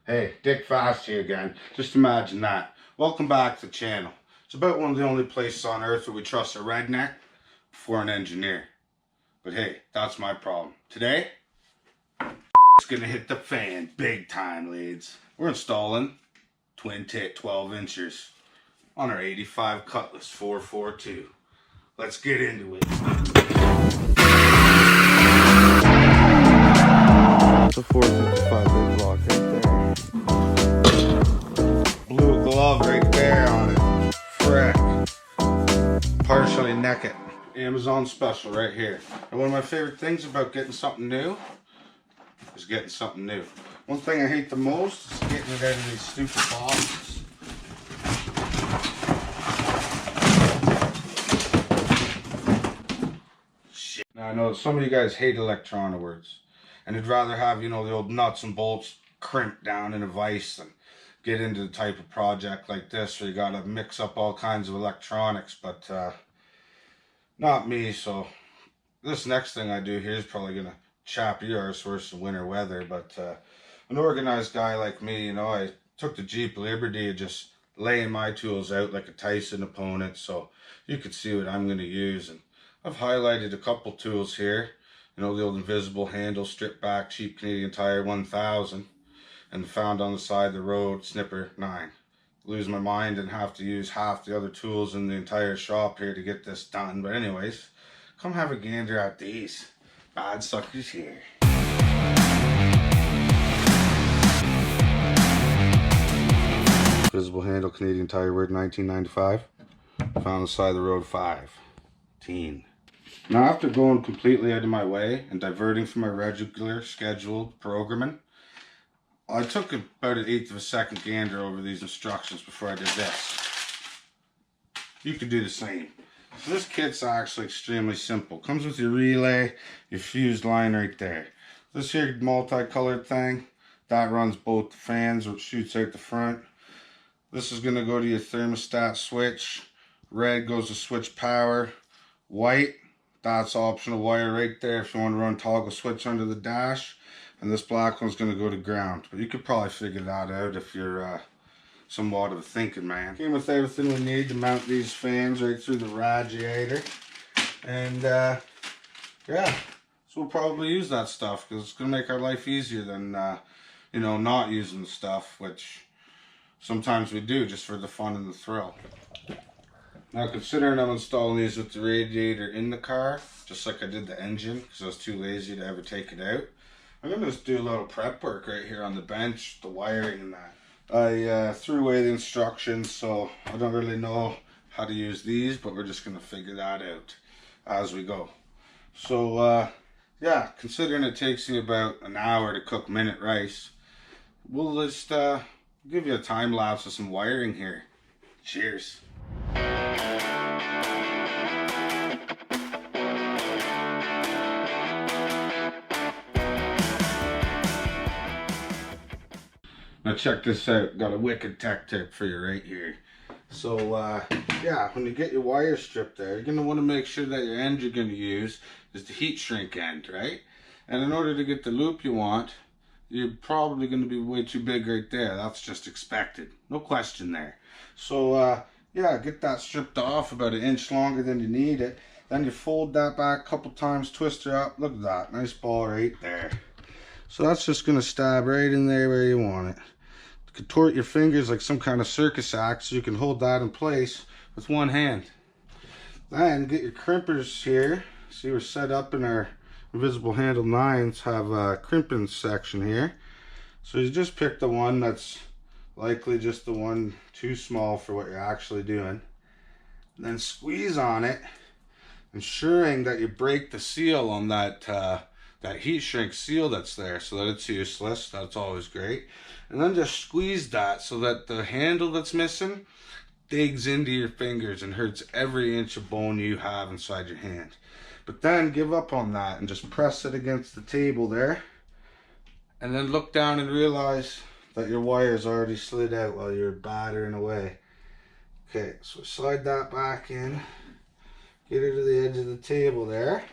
Hey, Dick Fast here again. Just imagine that. Welcome back to the channel. It's about one of the only places on earth where we trust a redneck before an engineer. But hey, that's my problem. Today, it's gonna hit the fan big time, lads. We're installing twin tit 12 inchers on our 85 Cutlass 442. Let's get into it. It's a 455 big block right there. Blue glove right there on it. Frick. Partially naked. Amazon special right here. And one of my favorite things about getting something new is getting something new. One thing I hate the most is getting it out of these stupid boxes. Shit. Now I know some of you guys hate electronic words. And you'd rather have, the old nuts and bolts crimped down in a vise than get into the type of project like this where you gotta mix up all kinds of electronics, but not me. So this next thing I do here is probably gonna chap your arse worse than winter weather, but an organized guy like me, I took the Jeep Liberty of just laying my tools out like a Tyson opponent so you could see what I'm gonna use. And I've highlighted a couple tools here. The old invisible handle, strip back, cheap Canadian Tire 1000, and found on the side of the road snipper 9. Lose my mind and have to use half the other tools in the entire shop here to get this done. But anyways, come have a gander at these bad suckers here. Visible handle, Canadian Tire word 1995. Found on the side of the road 15. Now, after going completely out of my way and diverting from my regular scheduled programming, I took about 1/8 of a second gander over these instructions before I did this. You could do the same. So this kit's actually extremely simple. Comes with your relay, your fused line right there. This here multicolored thing, that runs both the fans or shoots out the front. This is going to go to your thermostat switch. Red goes to switch power. White, that's optional wire right there if you want to run toggle switch under the dash. And this black one's going to go to ground. But you could probably figure that out if you're somewhat of a thinking man. Came with everything we need to mount these fans right through the radiator. And yeah, so we'll probably use that stuff because it's going to make our life easier than, not using the stuff, which sometimes we do just for the fun and the thrill. Now, considering I'm installing these with the radiator in the car, just like I did the engine, because I was too lazy to ever take it out, I'm going to just do a little prep work right here on the bench, the wiring and that. I threw away the instructions, so I don't really know how to use these, but we're just going to figure that out as we go. So, yeah, considering it takes me about an hour to cook minute rice, we'll just give you a time lapse of some wiring here. Cheers. Now check this out, got a wicked tech tip for you right here. So yeah, when you get your wire stripped there, you're going to want to make sure that your end you're going to use is the heat shrink end, right? And in order to get the loop you want, you're probably going to be way too big right there. That's just expected, no question there. So yeah, get that stripped off about 1 inch longer than you need it. Then you fold that back a couple times, twist her up. Look at that, nice ball right there. So that's just going to stab right in there where you want it. Contort your fingers like some kind of circus act so you can hold that in place with one hand. Then get your crimpers here. See, we're set up in our invisible handle 9s have a crimping section here. So you just pick the one that's likely just the one too small for what you're actually doing. And then squeeze on it, ensuring that you break the seal on that heat shrink seal that's there so that it's useless. That's always great. And then just squeeze that so that the handle that's missing digs into your fingers and hurts every inch of bone you have inside your hand. But then give up on that and just press it against the table there. And then look down and realize that your wire's already slid out while you're battering away. Okay, so slide that back in. Get her to the edge of the table there.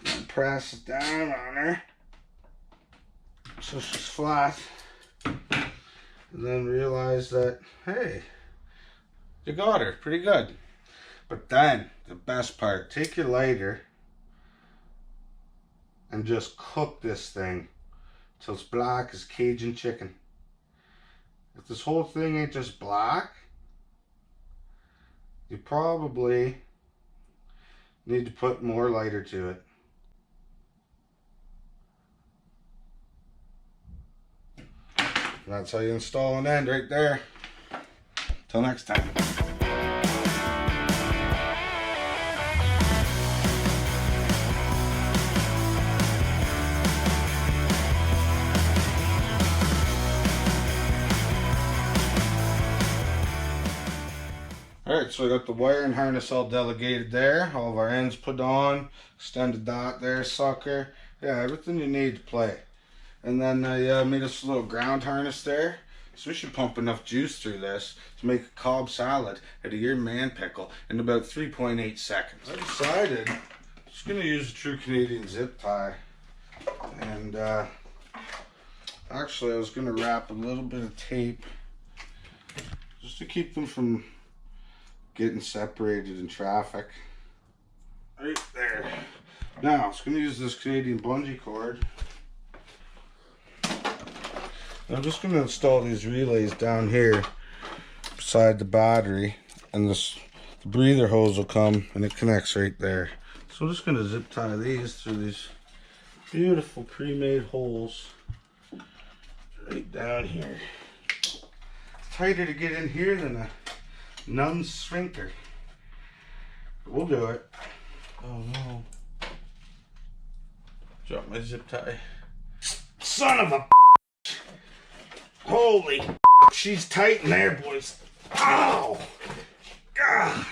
And press it down on her so she's flat. And then realize that, hey, you got her pretty good. But then, the best part, take your lighter and just cook this thing till it's black as Cajun chicken. If this whole thing ain't just black, you probably need to put more lighter to it. And that's how you install an end right there. Till next time. Alright, so I got the wiring harness all delegated there. All of our ends put on. Extended dot there, sucker. Yeah, everything you need to play. And then I made us a little ground harness there. So we should pump enough juice through this to make a Cobb salad out of your man pickle in about 3.8 seconds. I decided I'm just going to use a true Canadian zip tie. And actually I was going to wrap a little bit of tape just to keep them from getting separated in traffic. Right there. Now, I was going to use this Canadian bungee cord. I'm just going to install these relays down here beside the battery, and the breather hose will come and it connects right there. So I'm just going to zip tie these through these beautiful pre-made holes right down here. It's tighter to get in here than a nun's sphincter. But we'll do it. Oh no. Drop my zip tie. Son of a holy she's tight in there, boys. Ow! God!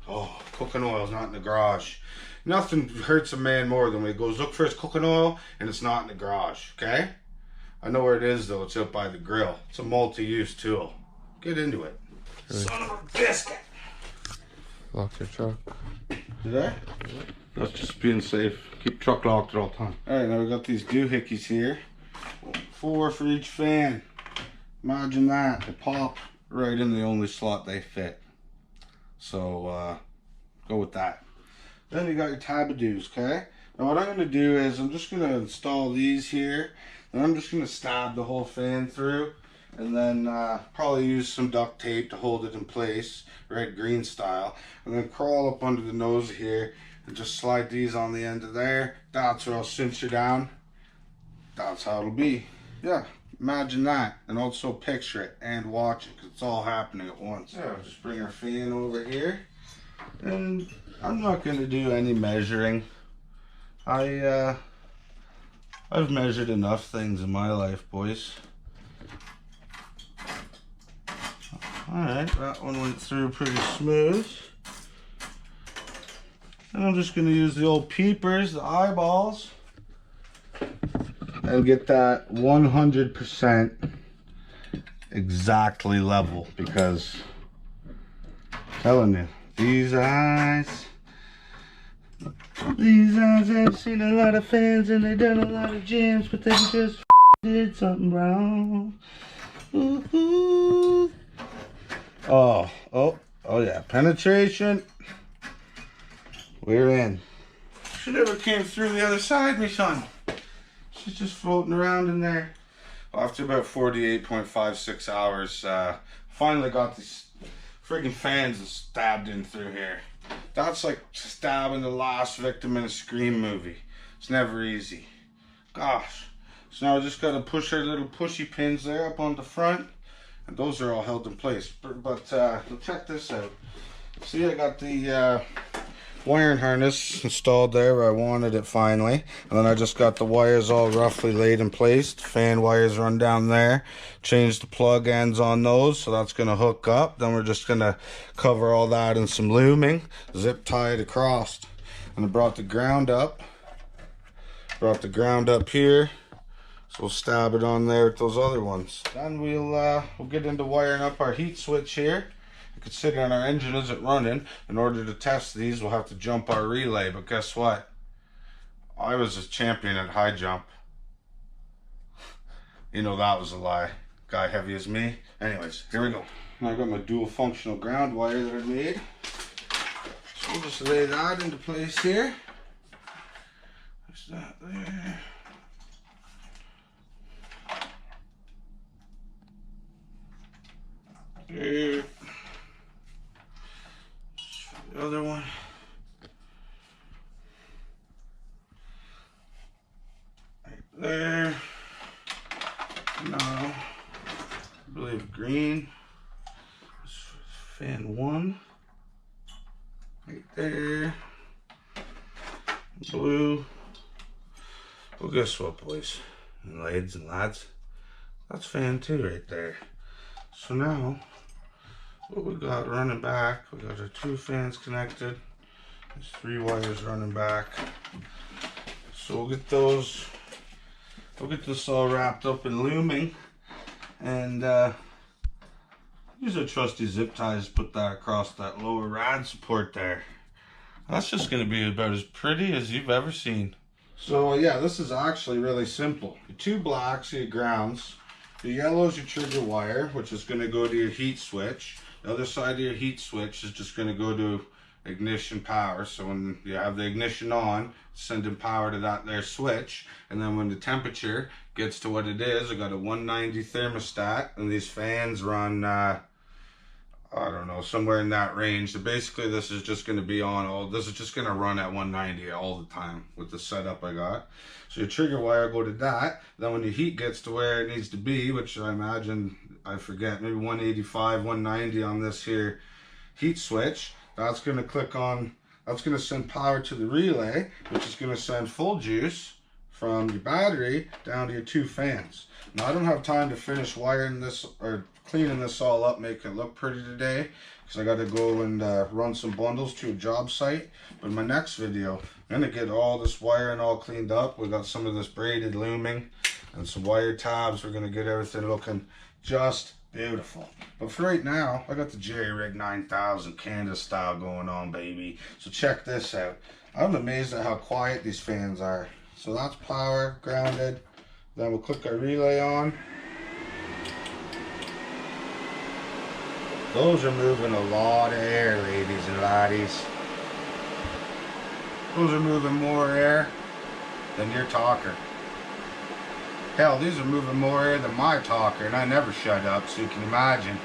Oh, cooking oil's not in the garage. Nothing hurts a man more than when he goes look for his cooking oil and it's not in the garage, okay? I know where it is though, it's out by the grill. It's a multi-use tool. Get into it. Really? Son of a biscuit! Lock your truck. Did I? That's just being safe. Keep truck locked at all times. Alright, now we got these doohickeys here. 4 for each fan. Imagine that. They pop right in the only slot they fit. So, go with that. Then you got your tabadoos, okay? Now what I'm going to do is I'm just going to install these here. And I'm just going to stab the whole fan through. And then probably use some duct tape to hold it in place, red-green style. And then crawl up under the nose here and just slide these on the end of there. That's where I'll cinch you down. That's how it'll be. Yeah, imagine that. And also picture it and watch it, because it's all happening at once. Yeah, just bring our fan over here. And I'm not going to do any measuring. I've measured enough things in my life, boys. Alright, that one went through pretty smooth. And I'm just going to use the old peepers, the eyeballs, and get that 100% exactly level, because I'm telling you, these eyes, I've seen a lot of fans and they done a lot of jams, but they just did something wrong. Ooh. Oh yeah, penetration. We're in. She never came through the other side, me son. She's just floating around in there. Well, after about 48.56 hours, finally got these friggin' fans stabbed in through here. That's like stabbing the last victim in a Scream movie. It's never easy. Gosh. So now I just gotta push our little pushy pins there up on the front. And those are all held in place. But check this out. See, I got the wiring harness installed there where I wanted it finally. And then I just got the wires all roughly laid in place. The fan wires run down there. Changed the plug ends on those, so that's going to hook up. Then we're just going to cover all that in some looming. Zip tie it across. And I brought the ground up. Brought the ground up here. So we'll stab it on there with those other ones. Then we'll get into wiring up our heat switch here. Considering our engine isn't running, in order to test these, we'll have to jump our relay. But guess what? I was a champion at high jump. You know that was a lie. Guy heavy as me. Anyways, here we go. Now I got my dual functional ground wire that I made. So we'll just lay that into place here. There's that there. There. The other one. Right there. Now, I believe green. Fan 1. Right there. Blue. Well, guess what, boys and ladies and lads? That's fan 2 right there. So now, what we got running back, we got our 2 fans connected. There's 3 wires running back. So we'll get those, we'll get this all wrapped up in looming. And use our trusty zip ties to put that across that lower rad support there. That's just going to be about as pretty as you've ever seen. So yeah, this is actually really simple. Your 2 blacks are your grounds. The yellow is your trigger wire, which is going to go to your heat switch. The other side of your heat switch is just going to go to ignition power. So when you have the ignition on, sending power to that there switch. And then when the temperature gets to what it is, I got a 190 thermostat, and these fans run, I don't know, somewhere in that range. So basically this is just going to be on this is just going to run at 190 all the time with the setup I got. So your trigger wire go to that. Then when your heat gets to where it needs to be, which I imagine, I forget, maybe 185, 190 on this here heat switch, that's going to click on, that's going to send power to the relay, which is going to send full juice from your battery down to your 2 fans. Now I don't have time to finish wiring this or cleaning this all up, make it look pretty today, because I got to go and run some bundles to a job site. But in my next video, I'm going to get all this wiring all cleaned up. We got some of this braided looming and some wire tabs. We're going to get everything looking just beautiful. But for right now, I got the Jerry Rig 9000 Canada style going on, baby. So check this out. I'm amazed at how quiet these fans are. So that's power, grounded. Then we'll click our relay on. Those are moving a lot of air, ladies and laddies. Those are moving more air than your talker. Hell, these are moving more air than my talker, and I never shut up, so you can imagine.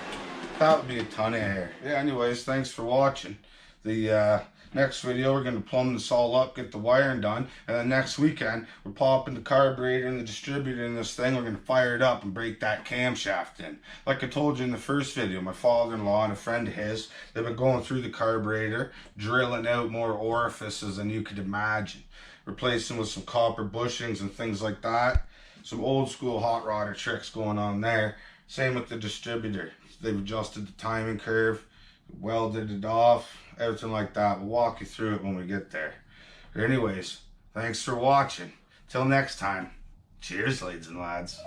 That would be a ton of air. Yeah, anyways, thanks for watching. The next video, we're going to plumb this all up, get the wiring done, and then next weekend, we're popping the carburetor and the distributor in this thing. We're going to fire it up and break that camshaft in. Like I told you in the first video, my father-in-law and a friend of his, they've been going through the carburetor, drilling out more orifices than you could imagine, replacing with some copper bushings and things like that. Some old school hot rodder tricks going on there. Same with the distributor. They've adjusted the timing curve, welded it off, everything like that. We'll walk you through it when we get there. But anyways, thanks for watching. Till next time, cheers, ladies and lads.